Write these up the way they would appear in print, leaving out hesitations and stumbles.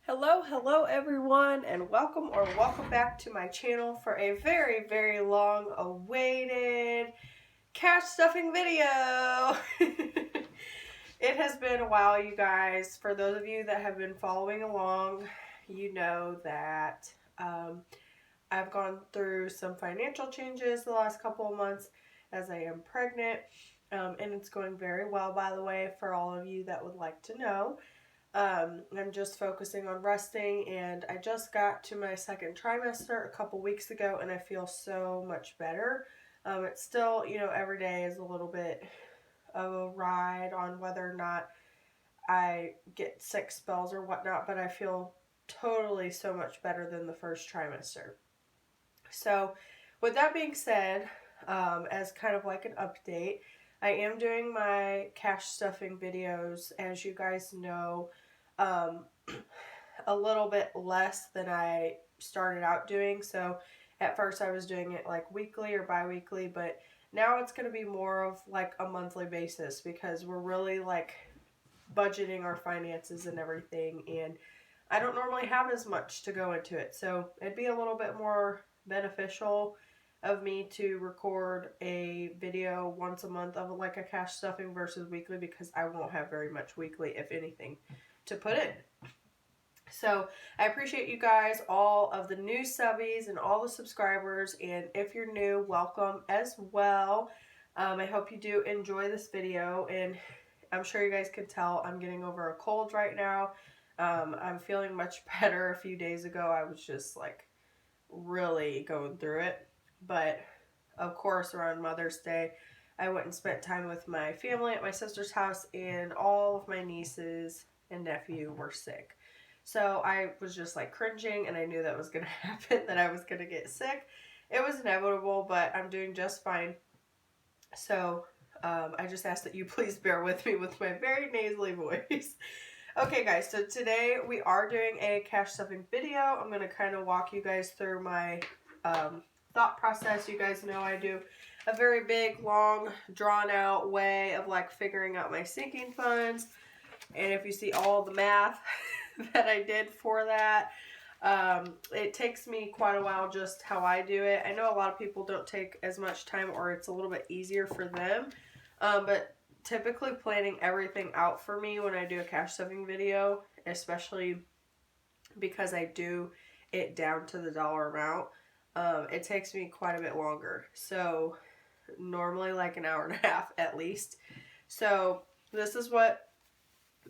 Hello everyone, and welcome back to my channel for a very long awaited cash stuffing video. It has been a while, you guys. For those of you that have been following along, you know that I've gone through some financial changes the last couple of months as I am pregnant, and it's going very well, by the way, for all of you that would like to know. I'm just focusing on resting, and I just got to my second trimester a couple weeks ago, and I feel so much better. It's still, every day is a little bit of a ride on whether or not I get sick spells or whatnot, but I feel totally so much better than the first trimester. So, with that being said, as kind of like an update, I am doing my cash stuffing videos, as you guys know, a little bit less than I started out doing. So at first I was doing it like weekly or bi-weekly, but now it's going to be more of like a monthly basis because we're really like budgeting our finances and everything, and I don't normally have as much to go into it. So it'd be a little bit more beneficial of me to record a video once a month of like a cash stuffing versus weekly, because I won't have very much weekly, if anything, to put in. So I appreciate you guys, all of the new subbies and all the subscribers, and if you're new, welcome as well. I hope you do enjoy this video, and I'm sure you guys can tell I'm getting over a cold right now. I'm feeling much better. A few days ago I was just like really going through it, but of course around Mother's Day I went and spent time with my family at my sister's house, and all of my nieces and nephew were sick. So I was just like cringing, and I knew that was going to happen, that I was going to get sick. It was inevitable, but I'm doing just fine. So I just ask that you please bear with me with my very nasally voice. Okay guys, so today we are doing a cash stuffing video. I'm going to kind of walk you guys through my thought process. You guys know I do a very big, long, drawn out way of like figuring out my sinking funds. And if you see all the math that I did for that, it takes me quite a while just how I do it. I know a lot of people don't take as much time, or it's a little bit easier for them. But typically planning everything out for me when I do a cash stuffing video, especially because I do it down to the dollar amount, it takes me quite a bit longer. So normally like an hour and a half at least. So this is what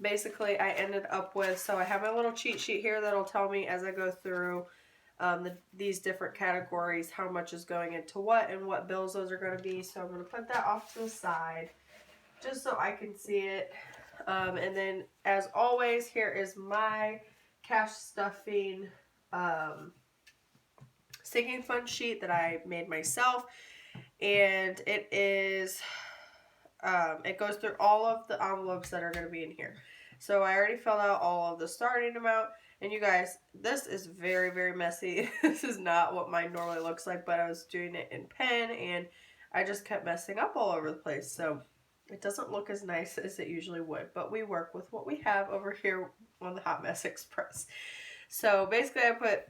basically I ended up with. So I have my little cheat sheet here that'll tell me as I go through these different categories how much is going into what and what bills those are going to be. So I'm going to put that off to the side just so I can see it. And then as always, here is my cash stuffing sinking fund sheet that I made myself, and it is it goes through all of the envelopes that are going to be in here. So I already filled out all of the starting amount. And you guys, this is very messy. This is not what mine normally looks like, but I was doing it in pen, and I just kept messing up all over the place. So it doesn't look as nice as it usually would, but we work with what we have over here on the Hot Mess Express. So basically I put,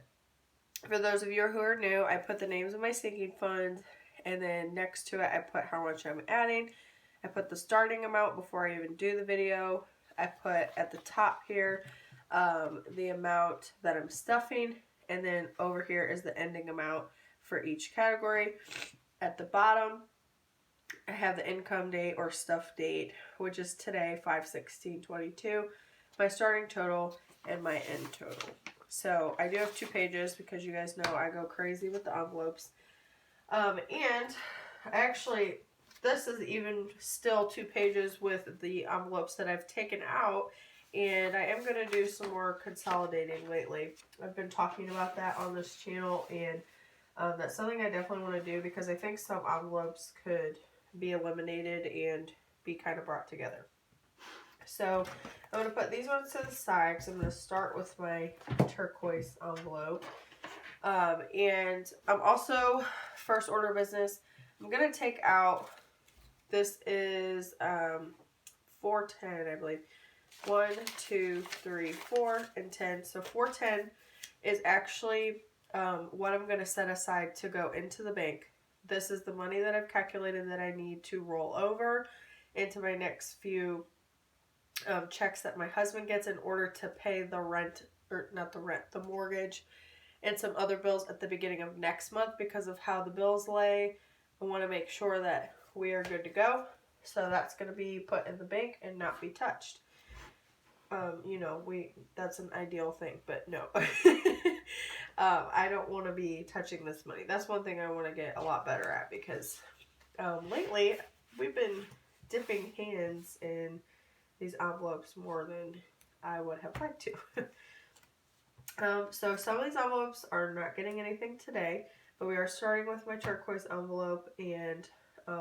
for those of you who are new, I put the names of my sinking funds, and then next to it I put how much I'm adding. I put the starting amount before I even do the video. I put at the top here the amount that I'm stuffing, and then over here is the ending amount for each category. At the bottom I have the income date or stuff date, which is today, 5/16/22, my starting total, and my end total. So I do have 2 pages because you guys know I go crazy with the envelopes. And actually, this is even still 2 pages with the envelopes that I've taken out, and I am going to do some more consolidating lately. I've been talking about that on this channel, and that's something I definitely want to do because I think some envelopes could be eliminated and be kind of brought together. So I'm going to put these ones to the side because I'm going to start with my turquoise envelope. And I'm also, first order of business, I'm going to take out, this is $4.10, I believe. 1, 2, 3, 4, and 10. So 410 is actually what I'm going to set aside to go into the bank. This is the money that I've calculated that I need to roll over into my next few checks that my husband gets in order to pay the rent, or not the rent, the mortgage, and some other bills at the beginning of next month. Because of how the bills lay, I want to make sure that we are good to go. So that's going to be put in the bank and not be touched. You know, that's an ideal thing, but no. I don't want to be touching this money. That's one thing I want to get a lot better at, because lately we've been dipping hands in these envelopes more than I would have liked to. So some of these envelopes are not getting anything today, but we are starting with my turquoise envelope, and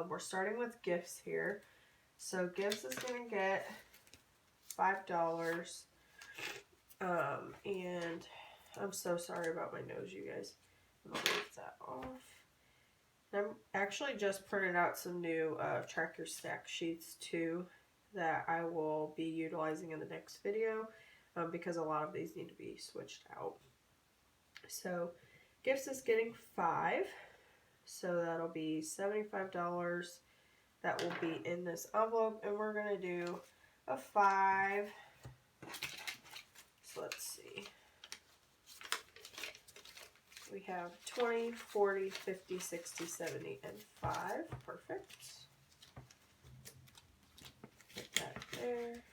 we're starting with gifts here. So gifts is going to get $5. And I'm so sorry about my nose, you guys. I'm going to leave that off. I'm actually just printed out some new track your stack sheets too that I will be utilizing in the next video, because a lot of these need to be switched out. So gifts is getting 5, so that'll be $75 that will be in this envelope, and we're going to do a 5. So let's see. We have 20, 40, 50, 60, 70, and 5. Perfect. Put that there.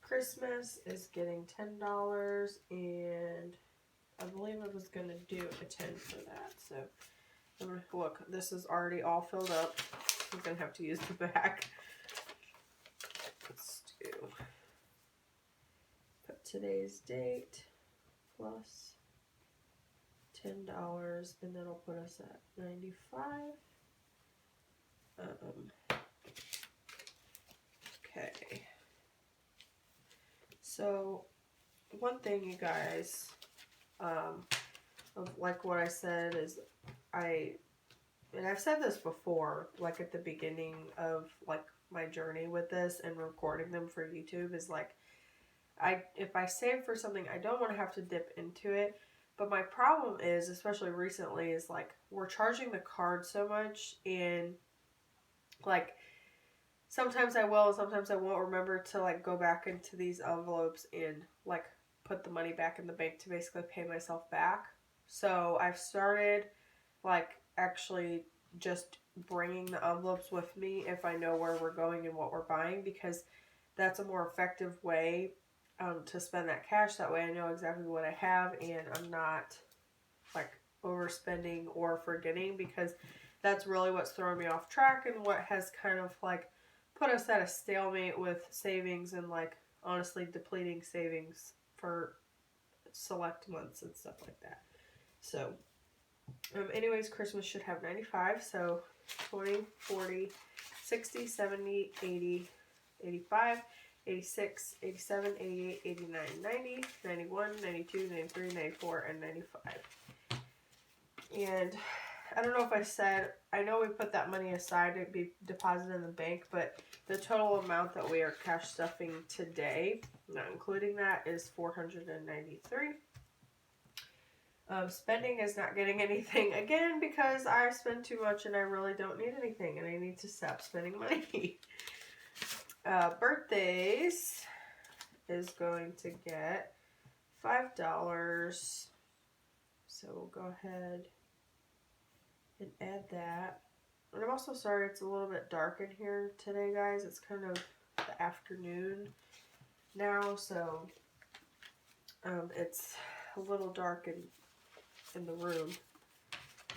Christmas is getting $10, and I believe I was going to do a 10 for that. So, I'm gonna, look, this is already all filled up. I'm going to have to use the back. Let's do, put today's date plus $10, and that'll put us at 95. Okay. So, one thing, you guys, of like what I said is, and I've said this before, like at the beginning of like my journey with this and recording them for YouTube, is like, if I save for something, I don't want to have to dip into it. But my problem is, especially recently, is like we're charging the card so much, and like sometimes I will and sometimes I won't remember to like go back into these envelopes and like put the money back in the bank to basically pay myself back. So I've started like actually just bringing the envelopes with me if I know where we're going and what we're buying, because that's a more effective way to spend that cash. That way I know exactly what I have and I'm not like overspending or forgetting, because that's really what's throwing me off track and what has kind of like put us at a stalemate with savings, and like honestly depleting savings for select months and stuff like that. So anyways, Christmas should have 95, so 20, 40, 60, 70, 80, 85, 86, 87, 88, 89, 90, 91, 92, 93, 94, and 95. And I don't know if I said, I know we put that money aside to be deposited in the bank, but the total amount that we are cash stuffing today, not including that, is $493. Spending is not getting anything again because I spend too much and I really don't need anything and I need to stop spending money. Birthdays is going to get $5. So we'll go ahead and add that. And I'm also sorry it's a little bit dark in here today, guys. It's kind of the afternoon now, so it's a little dark in the room.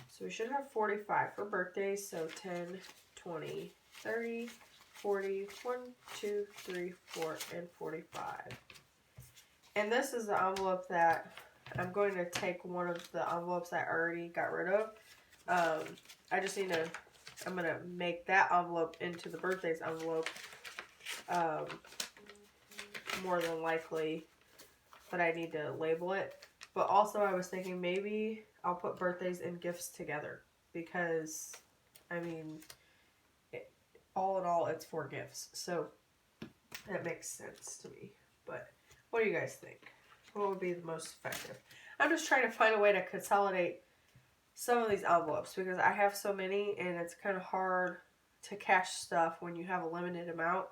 So we should have 45 for birthdays. So 10, 20, 30, 40, 1, 2, 3, 4, and 45. And this is the envelope that I'm going to take one of the envelopes that I already got rid of. I just need to, I'm going to make that envelope into the birthdays envelope. More than likely, but I need to label it. But also I was thinking maybe I'll put birthdays and gifts together, because, I mean, all in all, it's 4 gifts. So That makes sense to me. But what do you guys think? What would be the most effective? I'm just trying to find a way to consolidate some of these envelopes because I have so many and it's kind of hard to cash stuff when you have a limited amount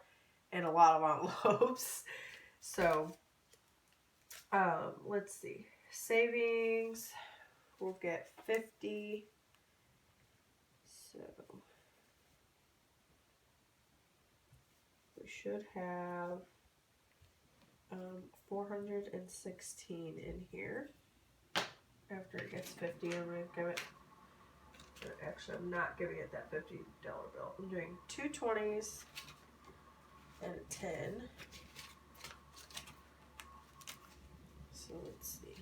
and a lot of envelopes. So, let's see. Savings, we'll get 50. So, we should have 416 in here. After it gets 50, I'm going to give it, actually I'm not giving it that $50 bill. I'm doing 2 20s and a 10. So let's see.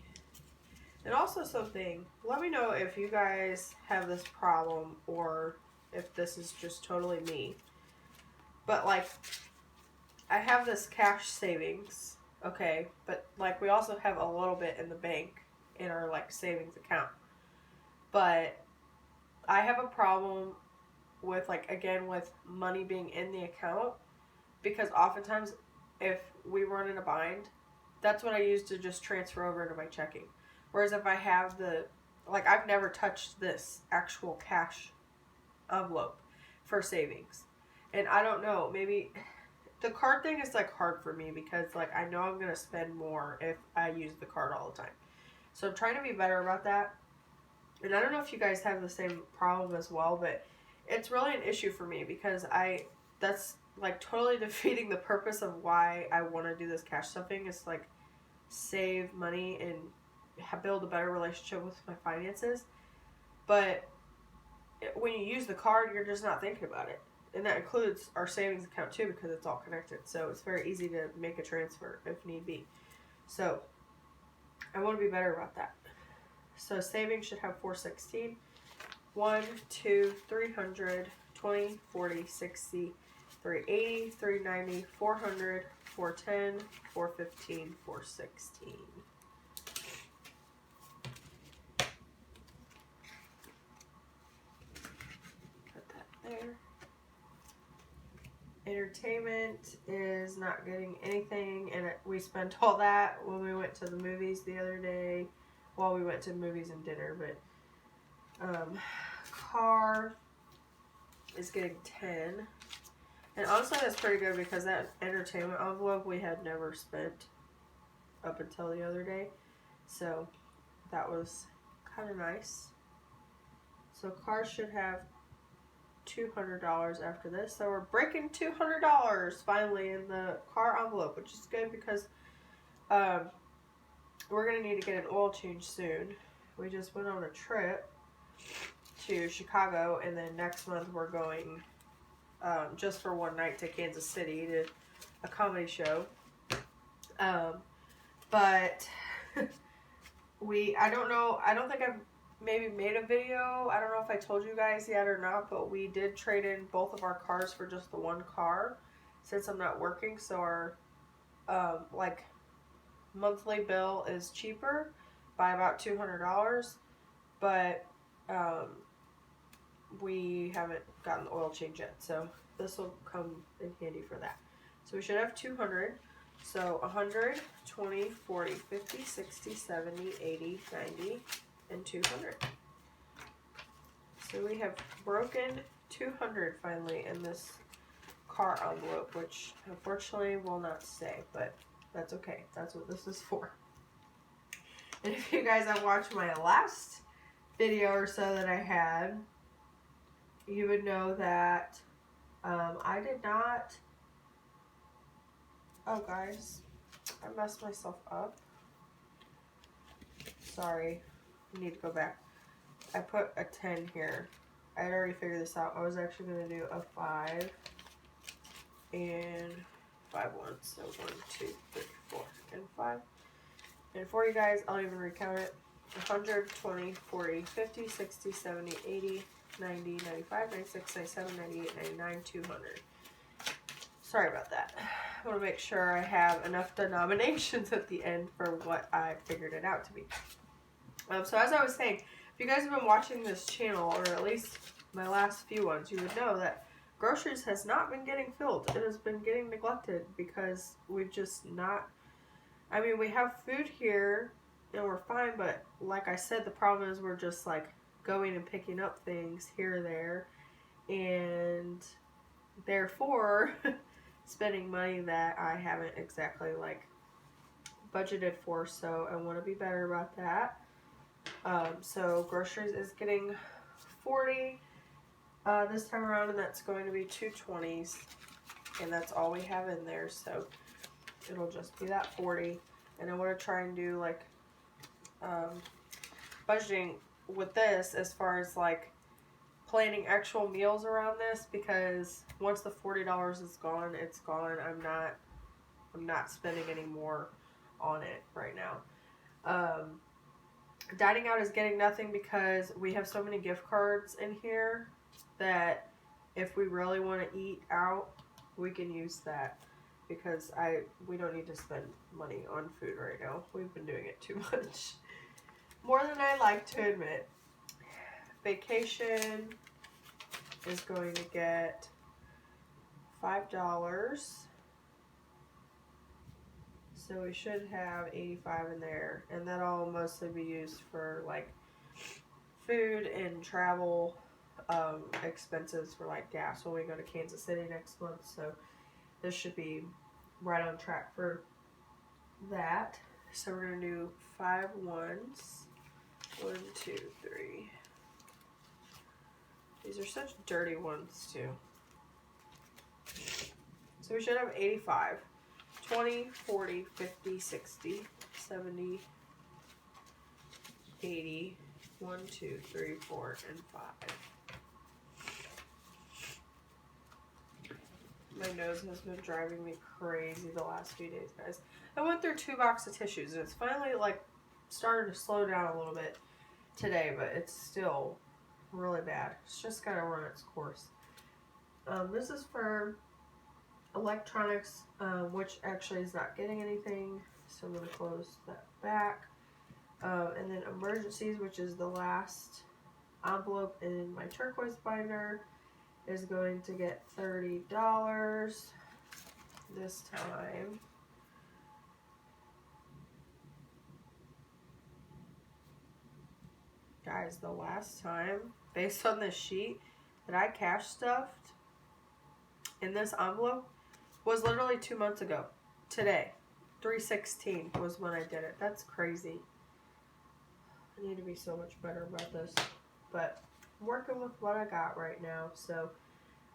And also something, let me know if you guys have this problem or if this is just totally me. But like, I have this cash savings, okay, but like we also have a little bit in the bank in our like savings account. But I have a problem with like, again, with money being in the account because oftentimes if we run in a bind, that's what I use to just transfer over into my checking. Whereas if I have the, like I've never touched this actual cash envelope for savings. And I don't know, maybe the card thing is like hard for me because like I know I'm going to spend more if I use the card all the time. So I'm trying to be better about that. And I don't know if you guys have the same problem as well, but it's really an issue for me because that's like totally defeating the purpose of why I want to do this cash stuffing is like save money and build a better relationship with my finances. But when you use the card, you're just not thinking about it. And that includes our savings account too because it's all connected. So it's very easy to make a transfer if need be. So I want to be better about that. So savings should have 416. 1, 2, 300, 20, 40, 60, 380, 390, 400, 410, 415, 416. Put that there. Entertainment is not getting anything, and we spent all that when we went to the movies the other day. Well, we went to movies and dinner, but car is getting 10. And honestly, that's pretty good because that entertainment envelope we had never spent up until the other day. So that was kind of nice. So car should have $200 after this. So we're breaking $200 finally in the car envelope, which is good because we're going to need to get an oil change soon. We just went on a trip to Chicago, and then next month we're going just for one night to Kansas City to a comedy show. But I don't know, I don't think I've maybe made a video. I don't know if I told you guys yet or not, but we did trade in both of our cars for just the one car since I'm not working. So our like monthly bill is cheaper by about $200, but we haven't gotten the oil change yet, so this will come in handy for that. So we should have 200. So 100, 20, 40, 50, 60, 70, 80, 90, and 200. So we have broken 200 finally in this car envelope, which unfortunately will not stay, but that's okay. That's what this is for. And if you guys have watched my last video or so that I had, you would know that I did not. Oh, guys, I messed myself up. Sorry, I need to go back. I put a 10 here. I had already figured this out. I was actually going to do a 5 and 5 ones. So 1, 2, 3, 4, and 5. And for you guys, I'll even recount it. 100, 20, 40, 50, 60, 70, 80, 90, 95, 96, 97, 98, 99, 200. Sorry about that. I want to make sure I have enough denominations at the end for what I figured it out to be. So as I was saying, if you guys have been watching this channel, or at least my last few ones, you would know that groceries has not been getting filled. It has been getting neglected because we've just not, I mean, we have food here and we're fine, but like I said, the problem is we're just like going and picking up things here or there, and therefore spending money that I haven't exactly like budgeted for, so I want to be better about that. So groceries is getting 40 this time around, and that's going to be 220s, and that's all we have in there, so it'll just be that 40. And I want to try and do like budgeting with this as far as like planning actual meals around this, because once the $40 is gone, it's gone. I'm not spending any more on it right now. Dining out is getting nothing because we have so many gift cards in here that if we really want to eat out, we can use that, because we don't need to spend money on food right now. We've been doing it too much. More than I like to admit. Vacation is going to get $5. So we should have 85 in there, and that'll mostly be used for like food and travel expenses for like gas when we go to Kansas City next month. So this should be right on track for that. So we're gonna do 5 ones. 1, 2, 3. These are such dirty ones too. So we should have 85. 20, 40, 50, 60, 70, 80, 1, 2, 3, 4, and 5. My nose has been driving me crazy the last few days, guys. I went through 2 boxes of tissues, and it's finally like started to slow down a little bit today, but it's still really bad. It's just gotta run its course. This is for electronics, which actually is not getting anything, so I'm going to close that back. And then Emergencies, which is the last envelope in my turquoise binder, is going to get $30 this time. Guys, the last time, based on this sheet, that I cash stuffed in this envelope was literally 2 months ago. Today, 3/16 was when I did it. That's crazy. I need to be so much better about this. But I'm working with what I got right now. So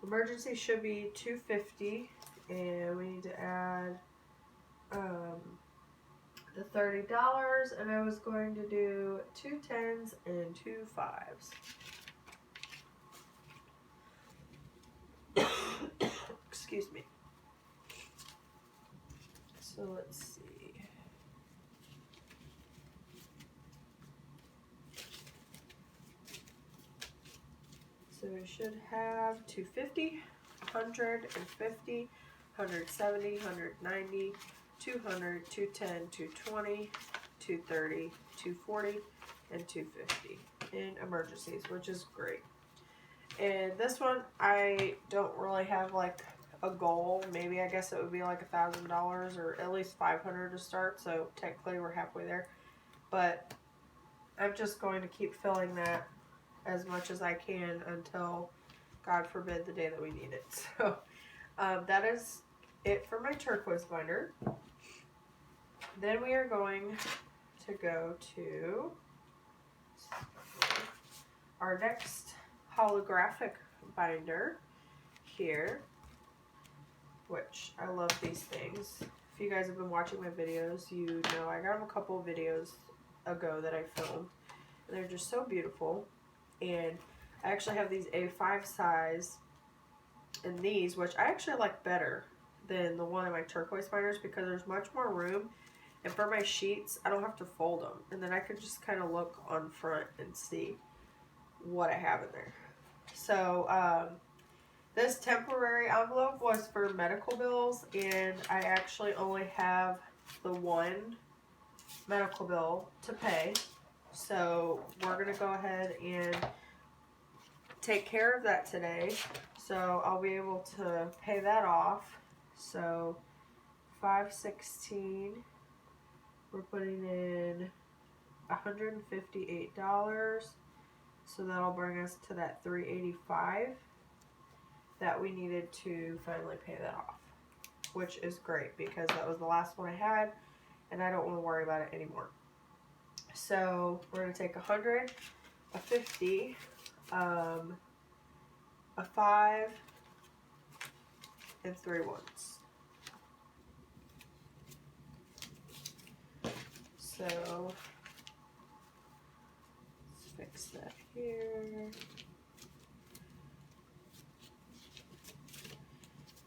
emergency should be $250, and we need to add the $30, and I was going to do 2 10s and 2 5s. Excuse me. So let's see. So we should have 250, 150, 170, 190, 200, 210, 220, 230, 240, and 250 in emergencies, which is great. And this one, I don't really have like a goal. Maybe I guess it would be like $1,000 or at least $500 to start. So technically we're halfway there. But I'm just going to keep filling that as much as I can until, God forbid, the day that we need it. So that is it for my turquoise binder. Then we are going to go to our next holographic binder here, which I love these things. If you guys have been watching my videos, you know I got them a couple of videos ago that I filmed, and they're just so beautiful. And I actually have these A5 size and these, which I actually like better than the one in my turquoise binders because there's much more room, and for my sheets I don't have to fold them, and then I could just kind of look on front and see what I have in there. So this temporary envelope was for medical bills, and I actually only have the one medical bill to pay. So we're going to go ahead and take care of that today. So I'll be able to pay that off. So $516. We're putting in $158. So that'll bring us to that $385 that we needed to finally pay that off, which is great because that was the last one I had and I don't want to worry about it anymore. So we're going to take 100, a 50, a 5, and 3 ones. So let's fix that here.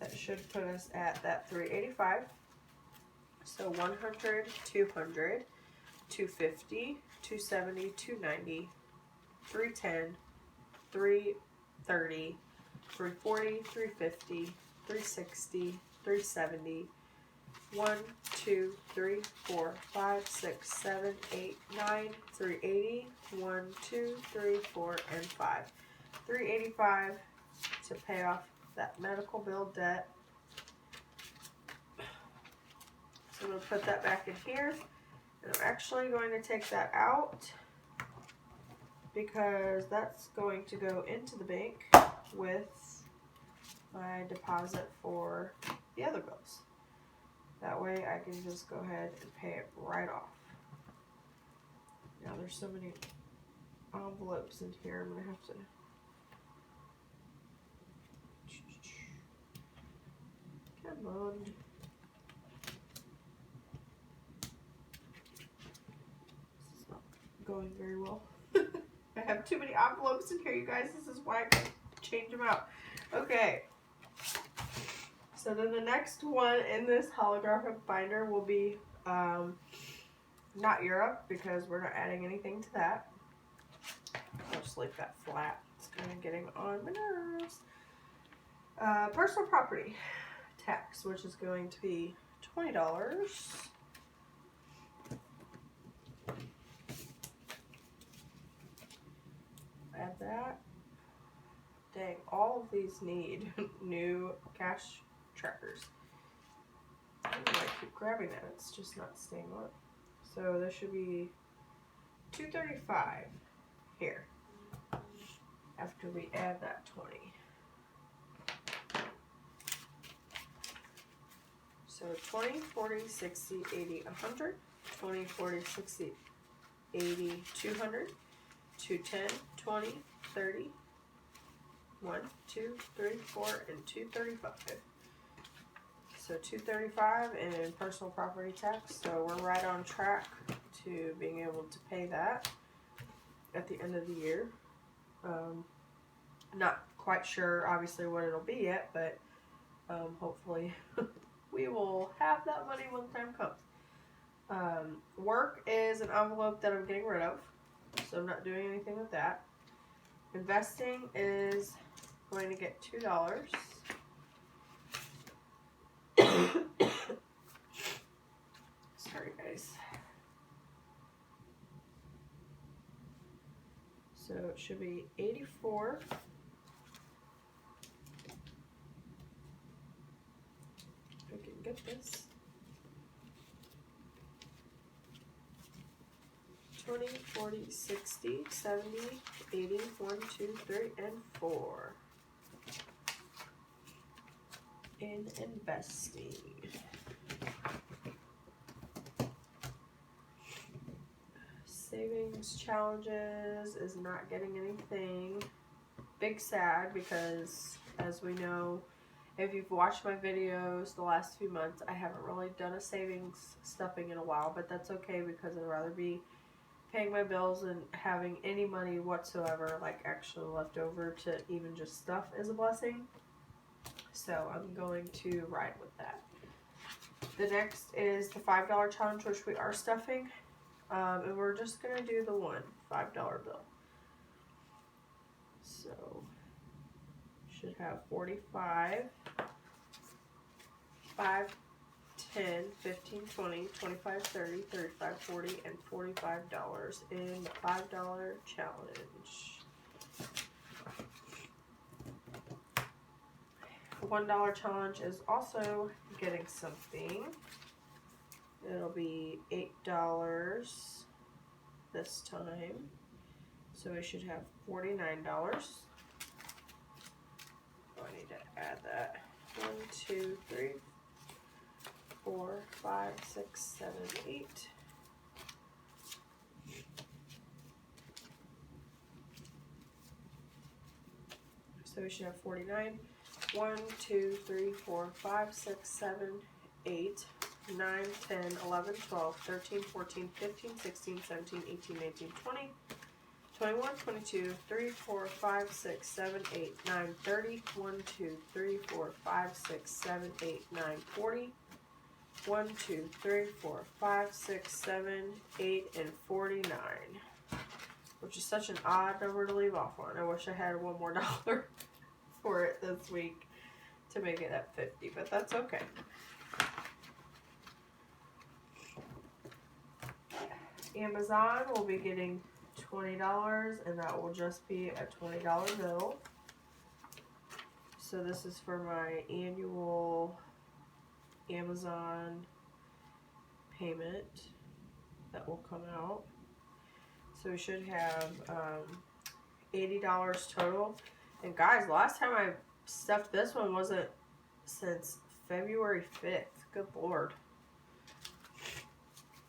That should put us at that 385. So 100, 200, 250, 270, 290, 310, 330, 340, 350, 360, 370, 1, 2, 3, 4, 5, 6, 7, 8, 9, 380, 1, 2, 3, 4, and 5. 385 to pay off that medical bill debt. So I'm going to put that back in here. And I'm actually going to take that out because that's going to go into the bank with my deposit for the other bills. That way I can just go ahead and pay it right off. Now there's so many envelopes in here, I'm going to have to... Come on. This is not going very well. I have too many envelopes in here, you guys. This is why I can change them out. Okay. So then the next one in this holographic binder will be not Europe because we're not adding anything to that. I'll just leave that flat. It's kind of getting on my nerves. Personal property tax, which is going to be $20. Add that. Dang, all of these need new cash trackers. I don't know why I keep grabbing that. It's just not staying on. So there should be $235 here after we add that 20. So 20, 40, 60, 80, 100, 20, 40, 60, 80, 200, 210, 20, 30, 1, 2, 3, 4, and 235. So 235 in personal property tax. So we're right on track to being able to pay that at the end of the year. Not quite sure, obviously, what it'll be yet, but hopefully we will have that money when the time comes. Work is an envelope that I'm getting rid of, so I'm not doing anything with that. Investing is going to get $2. Sorry, guys. So it should be 84. I can get this. 20, 40, 60, 70, 80, 1, 2, 3, and 4. In investing. Savings challenges is not getting anything. Big sad because, as we know, if you've watched my videos the last few months, I haven't really done a savings stuffing in a while, but that's okay because I'd rather be paying my bills and having any money whatsoever, like actually left over to even just stuff is a blessing. So I'm going to ride with that. The next is the $5 challenge, which we are stuffing. And we're just going to do the one $5 bill. So, should have 45, 5, 10, 15, 20, 25, 30, 35, 40, and $45 in the $5 challenge. $1 challenge is also getting something. It'll be $8 this time. So we should have $49. Oh, I need to add that. 1, 2, 3, 4, 5, 6, 7, 8. So we should have 49. 1, 2, 3, 4, 5, 6, 7, 8, 9, 10, 11, 12, 13, 14, 15, 16, 17, 18, 19, 20, 21, 22, 3, 4, 5, 6, 7, 8, 9, 30, 1, 2, 3, 4, 5, 6, 7, 8, 9, 40, 1, 2, 3, 4, 5, 6, 7, 8, and 49. Which is such an odd number to leave off on. I wish I had $1 more for it this week to make it at 50, but that's okay. Amazon will be getting $20, and that will just be a $20 bill. So this is for my annual Amazon payment that will come out. So we should have $80 total. And guys, last time I stuffed this one wasn't since February 5th. Good Lord.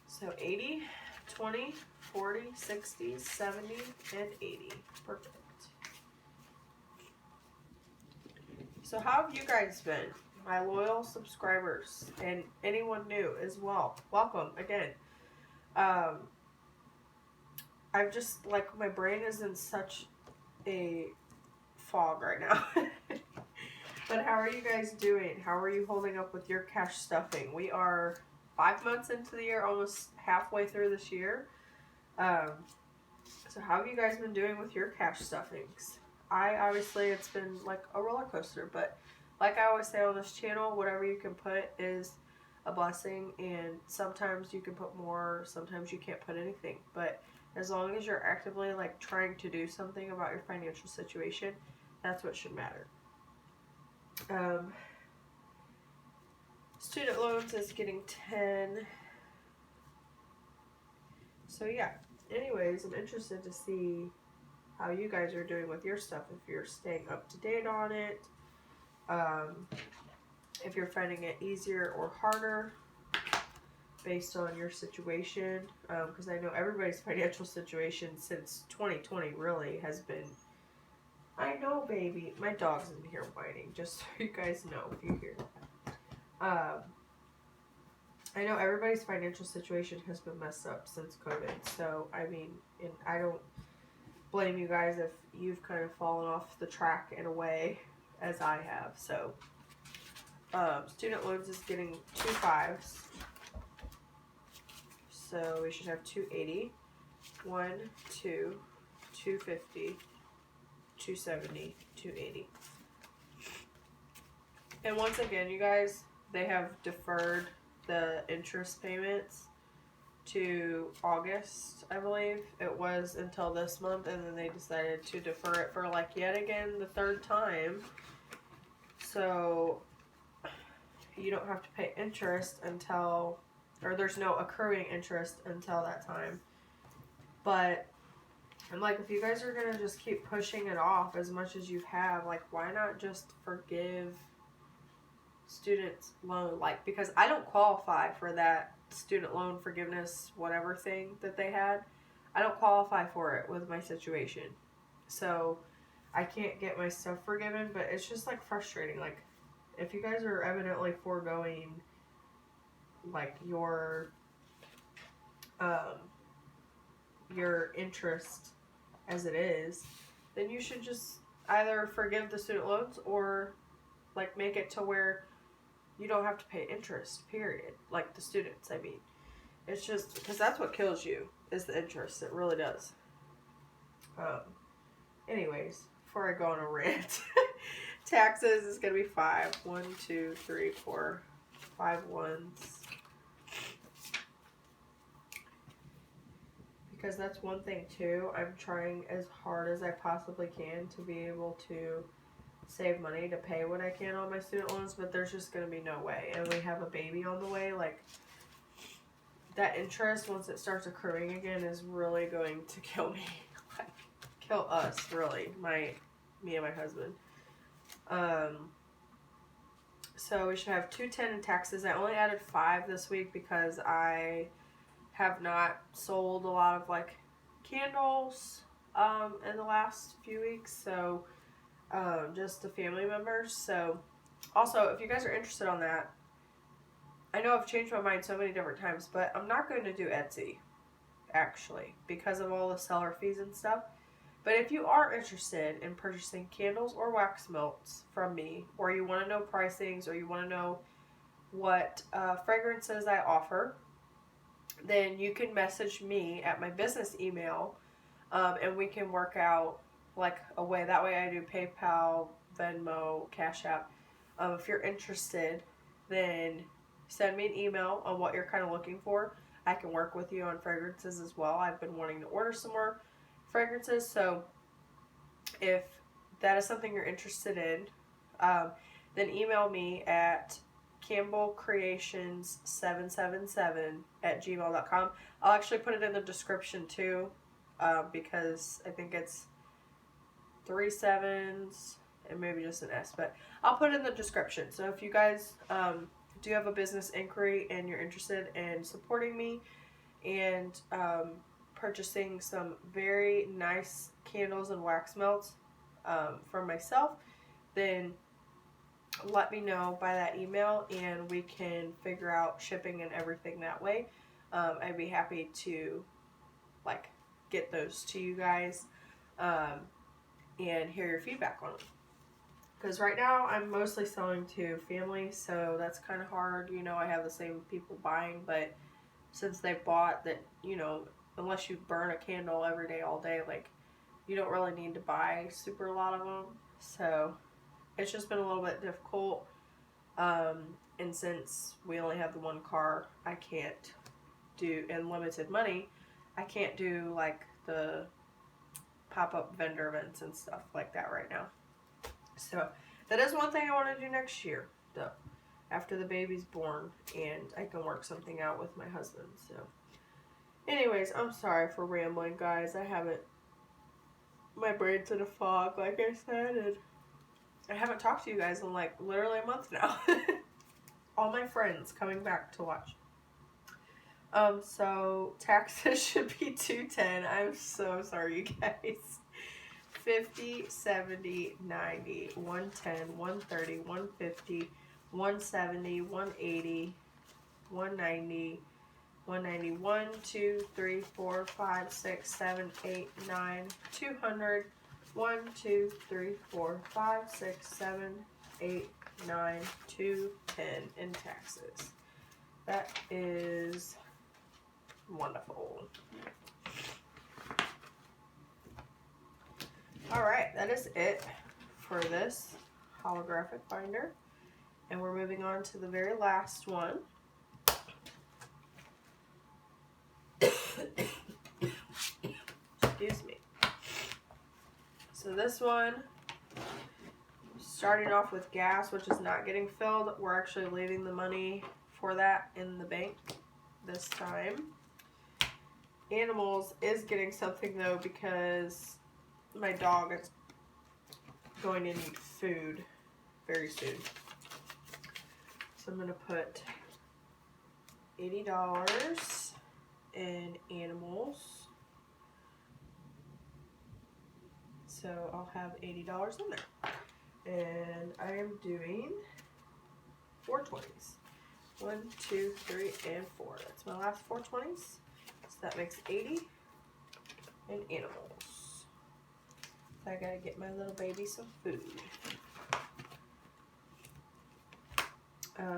So 80, 20, 40, 60, 70, and 80. Perfect. So how have you guys been? My loyal subscribers and anyone new as well. Welcome again. I've just, like, my brain is in such a fog right now. But how are you guys doing? How are you holding up with your cash stuffing? We are 5 months into the year, almost halfway through this year. So how have you guys been doing with your cash stuffings? Obviously, it's been like a roller coaster, but like I always say on this channel, whatever you can put is a blessing, and sometimes you can put more, sometimes you can't put anything, but as long as you're actively like trying to do something about your financial situation, that's what should matter. Student loans is getting 10. So yeah, anyways, I'm interested to see how you guys are doing with your stuff, if you're staying up to date on it, if you're finding it easier or harder based on your situation, because I know everybody's financial situation since 2020 really has been, I know, baby, my dog's in here whining, just so you guys know if you hear that. I know everybody's financial situation has been messed up since COVID, so I mean, and I don't blame you guys if you've kind of fallen off the track in a way as I have. So student loans is getting 2 5s, so we should have 280, 1, 2, 250, 270, 280. And once again, you guys, they have deferred the interest payments to August, I believe. It was until this month, and then they decided to defer it for like yet again the 3rd time. So you don't have to pay interest until, or there's no accruing interest until that time. But I'm like, if you guys are gonna just keep pushing it off as much as you have, like, why not just forgive student loan? Like, because I don't qualify for that student loan forgiveness whatever thing that they had. I don't qualify for it with my situation, so I can't get my stuff forgiven. But it's just like frustrating. Like, if you guys are evidently foregoing like your interest as it is, then you should just either forgive the student loans or like make it to where you don't have to pay interest, period. Like the students, I mean. It's just because that's what kills you, is the interest. It really does. Anyways, before I go on a rant, taxes is going to be 5. 1, 2, 3, 4, 5 ones. Because that's one thing too. I'm trying as hard as I possibly can to be able to save money to pay what I can on my student loans, but there's just going to be no way. And we have a baby on the way. Like, that interest, once it starts accruing again, is really going to kill me. Like, kill us, really. Me and my husband. So we should have $210 in taxes. I only added 5 this week because I have not sold a lot of like candles in the last few weeks. So just the family members. So also, if you guys are interested on that, I know I've changed my mind so many different times, but I'm not going to do Etsy, actually, because of all the seller fees and stuff. But if you are interested in purchasing candles or wax melts from me, or you want to know pricings, or you want to know what fragrances I offer, then you can message me at my business email, and we can work out like a way. That way I do PayPal, Venmo, Cash App. If you're interested, then send me an email on what you're kind of looking for. I can work with you on fragrances as well. I've been wanting to order some more fragrances, so if that is something you're interested in, then email me at campbellcreations777@gmail.com. I'll actually put it in the description too, because I think it's 3 7s and maybe just an S, but I'll put it in the description. So if you guys do have a business inquiry and you're interested in supporting me and purchasing some very nice candles and wax melts for myself, then let me know by that email and we can figure out shipping and everything that way. I'd be happy to like get those to you guys and hear your feedback on them. Because right now I'm mostly selling to family, so that's kind of hard. You know, I have the same people buying, but since they bought that, you know, unless you burn a candle every day, all day, like, you don't really need to buy super a lot of them. So it's just been a little bit difficult. And since we only have the one car, I can't do, and limited money, I can't do like the pop-up vendor events and stuff like that right now. So that is one thing I want to do next year, though, after the baby's born and I can work something out with my husband. So anyways, I'm sorry for rambling, guys. My brain's in a fog, like I said, and I haven't talked to you guys in like literally a month now. All my friends coming back to watch. So taxes should be $210. I'm so sorry, you guys. 50, 70, 90, 110, 130, 150, 170, 180, 190, 191, 2, 3, 4, 5, 6, 7, 8, 9, 200, 1, 2, 3, 4, 5, 6, 7, 8, 9, 210 in taxes. That is wonderful. Alright, that is it for this holographic binder. And we're moving on to the very last one. Excuse me. So this one, starting off with gas, which is not getting filled. We're actually leaving the money for that in the bank this time. Animals is getting something though, because my dog is going to need food very soon. So I'm going to put $80 in animals. So I'll have $80 in there. And I am doing 4 20s. 1, 2, 3, and 4. That's my last 4 20s. So that makes 80 in animals. So I gotta get my little baby some food.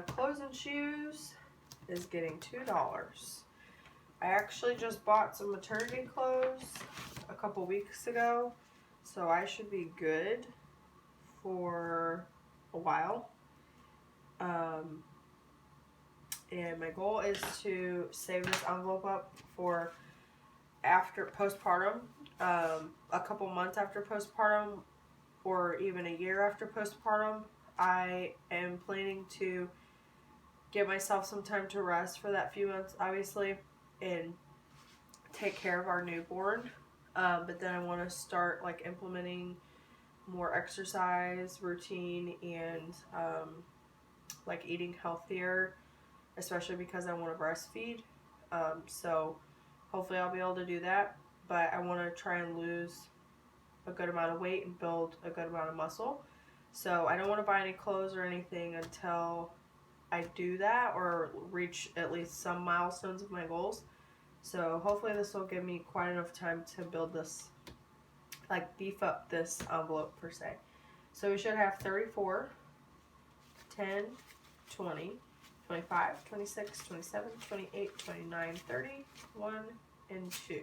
Clothes and shoes is getting $2. I actually just bought some maternity clothes a couple weeks ago, so I should be good for a while. And my goal is to save this envelope up for after postpartum, a couple months after postpartum, or even a year after postpartum, I am planning to give myself some time to rest for that few months, obviously, and take care of our newborn. But then I want to start like implementing more exercise routine and like eating healthier, especially because I want to breastfeed. So hopefully I'll be able to do that. But I want to try and lose a good amount of weight and build a good amount of muscle. So I don't want to buy any clothes or anything until I do that or reach at least some milestones of my goals. So hopefully this will give me quite enough time to build this, like beef up this envelope per se. So we should have 34, 10, 20, 25, 26, 27, 28, 29, 30, 1, and 2.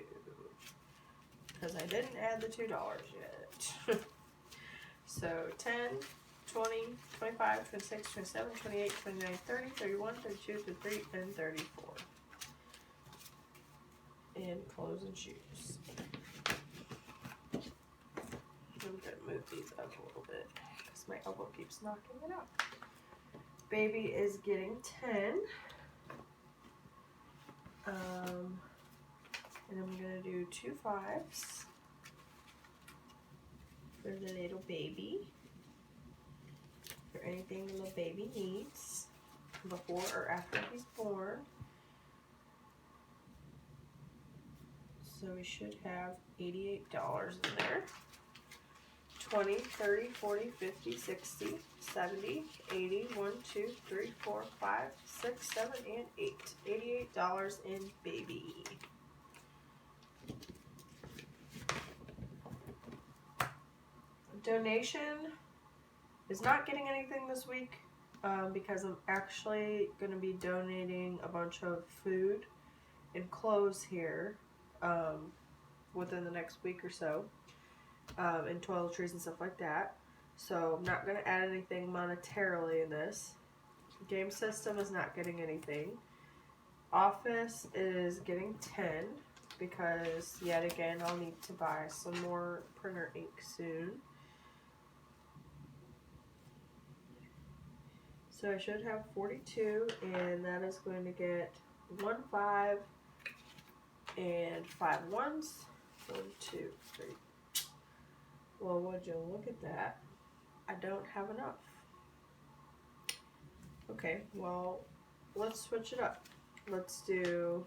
Because I didn't add the $2 yet. So 10, 20, 25, 26, 27, 28, 29, 30, 31, 32, 33, and 34. And clothes and shoes. I'm going to move these up a little bit because my elbow keeps knocking it out. Baby is getting 10. And I'm going to do 2 5s for the little baby. For anything the little baby needs before or after he's born. So we should have $88 in there. 20, 30, 40, 50, 60, 70, 80, 1, 2, 3, 4, 5, 6, 7, and 8. $88 in baby. Donation is not getting anything this week because I'm actually going to be donating a bunch of food and clothes here within the next week or so, and toiletries and stuff like that. So I'm not going to add anything monetarily in this. Game system is not getting anything. Office is getting 10 because yet again I'll need to buy some more printer ink soon. So I should have 42, and that is going to get 1 5 and 5 1s. 1, 2, 3. Well, would you look at that? I don't have enough. Okay, well, let's switch it up. Let's do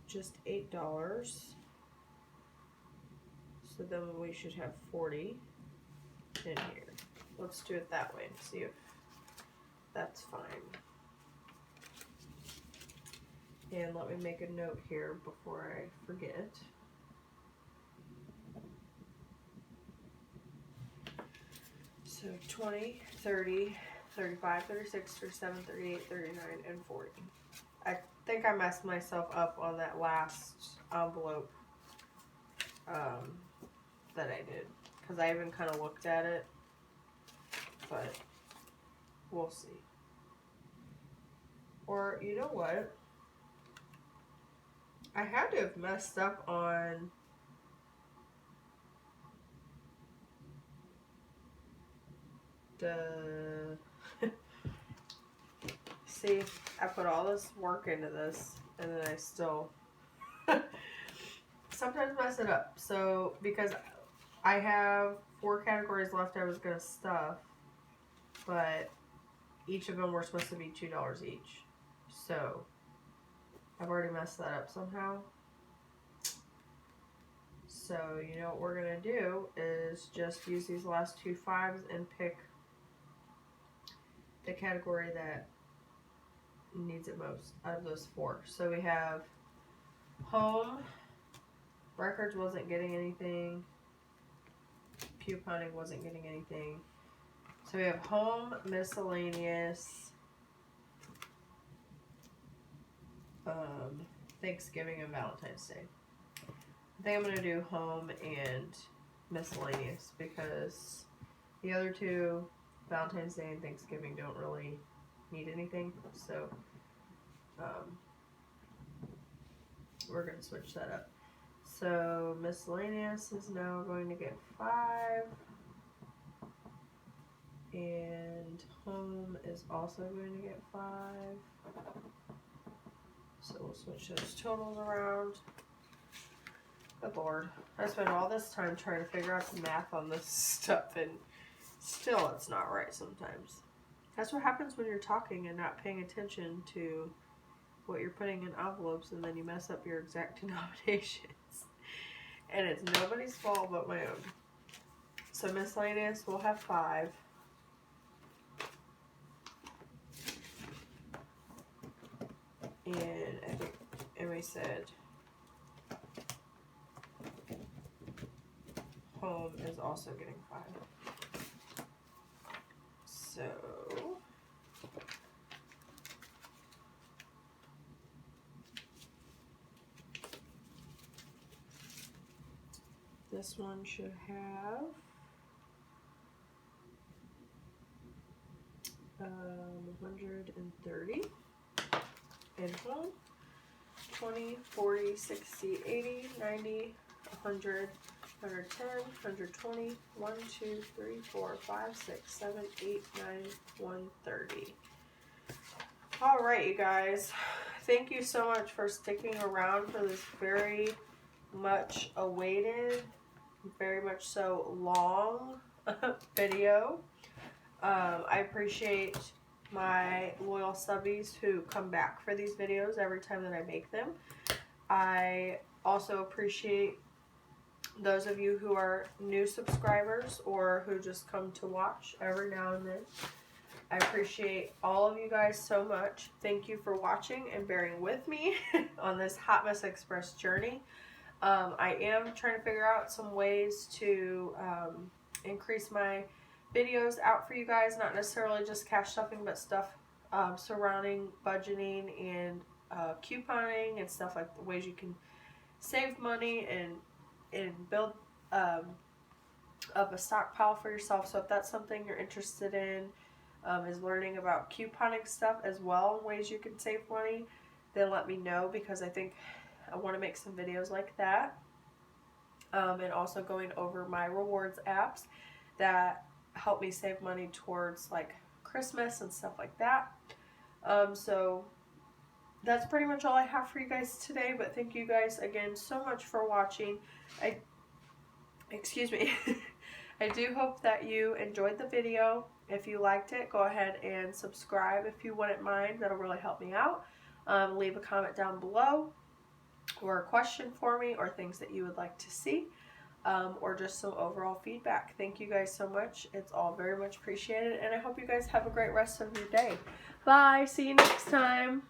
just $8. So then we should have 40 in here. Let's do it that way and see if that's fine. And let me make a note here before I forget. So 20, 30, 35, 36, 37, 38, 39, and 40. I think I messed myself up on that last envelope that I did. Because I even kind of looked at it. But we'll see. Or, you know what? I had to have messed up on the... See, I put all this work into this, and then I still sometimes mess it up. So, because I have 4 categories left I was going to stuff, but each of them were supposed to be $2 each. So, I've already messed that up somehow. So, you know what we're going to do is just use these last 2 5s and pick the category that needs it most out of those 4. So we have home, records wasn't getting anything, couponing wasn't getting anything. So we have home, miscellaneous, Thanksgiving and Valentine's Day. I think I'm going to do home and miscellaneous because the other 2, Valentine's Day and Thanksgiving, don't really need anything. So we're going to switch that up. So miscellaneous is now going to get 5. And home is also going to get 5. So we'll switch those totals around. Good Lord. I spent all this time trying to figure out the math on this stuff, and still it's not right sometimes. That's what happens when you're talking and not paying attention to what you're putting in envelopes, and then you mess up your exact denominations. And it's nobody's fault but my own. So miscellaneous will have 5. And I think Emmy said home is also getting 5. So this one should have 130 in home. 20, 40, 60, 80, 90, 100, 110, 120, 1, 2, 3, 4, 5, 6, 7, 8, 9, 130. All right, you guys. Thank you so much for sticking around for this very much awaited, very much so long video. I appreciate my loyal subbies who come back for these videos every time that I make them. I also appreciate those of you who are new subscribers or who just come to watch every now and then. I appreciate all of you guys so much. Thank you for watching and bearing with me on this Hot Mess Express journey. I am trying to figure out some ways to increase my videos out for you guys, not necessarily just cash stuffing, but stuff surrounding budgeting and couponing and stuff like the ways you can save money and build up a stockpile for yourself. So if that's something you're interested in, is learning about couponing stuff as well, ways you can save money, then let me know, because I think I want to make some videos like that. And also going over my rewards apps that help me save money towards like Christmas and stuff like that. So that's pretty much all I have for you guys today, but thank you guys again so much for watching. Excuse me. I do hope that you enjoyed the video. If you liked it, go ahead and subscribe if you wouldn't mind. That'll really help me out. Leave a comment down below, or a question for me, or things that you would like to see. Or just some overall feedback. Thank you guys so much. It's all very much appreciated, and I hope you guys have a great rest of your day. Bye. See you next time.